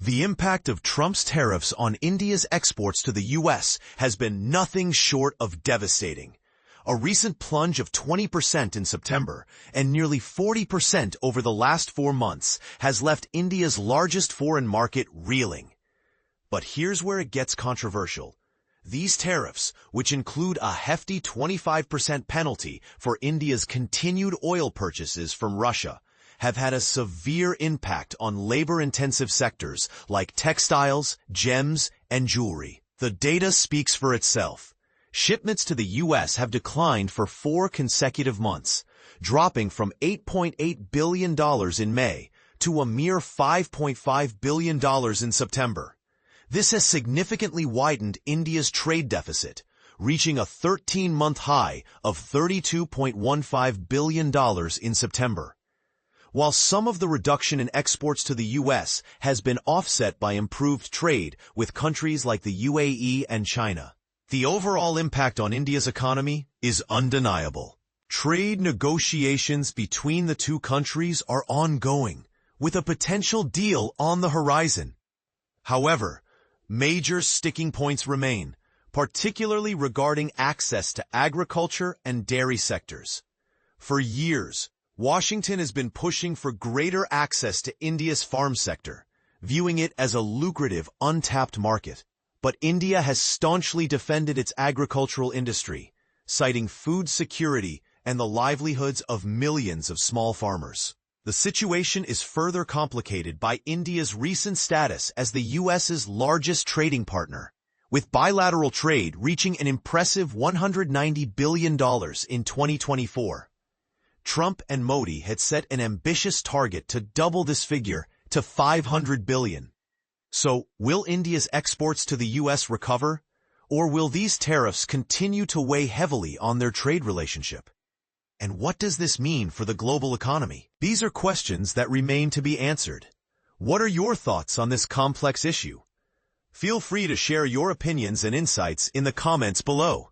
The impact of Trump's tariffs on India's exports to the U.S. has been nothing short of devastating. A recent plunge of 20% in September and nearly 40% over the last 4 months has left India's largest foreign market reeling. But here's where it gets controversial. These tariffs, which include a hefty 25% penalty for India's continued oil purchases from Russia, have had a severe impact on labor-intensive sectors like textiles, gems, and jewelry. The data speaks for itself. Shipments to the U.S. have declined for 4 consecutive months, dropping from $8.8 billion in May to a mere $5.5 billion in September. This has significantly widened India's trade deficit, reaching a 13-month high of $32.15 billion in September. While some of the reduction in exports to the U.S. has been offset by improved trade with countries like the UAE and China, the overall impact on India's economy is undeniable. Trade negotiations between the two countries are ongoing, with a potential deal on the horizon. However, major sticking points remain, particularly regarding access to agriculture and dairy sectors. For years, Washington has been pushing for greater access to India's farm sector, viewing it as a lucrative, untapped market. But India has staunchly defended its agricultural industry, citing food security and the livelihoods of millions of small farmers. The situation is further complicated by India's recent status as the U.S.'s largest trading partner, with bilateral trade reaching an impressive $190 billion in 2024. Trump and Modi had set an ambitious target to double this figure to $500 billion. So, will India's exports to the U.S. recover, or will these tariffs continue to weigh heavily on their trade relationship? And what does this mean for the global economy? These are questions that remain to be answered. What are your thoughts on this complex issue? Feel free to share your opinions and insights in the comments below.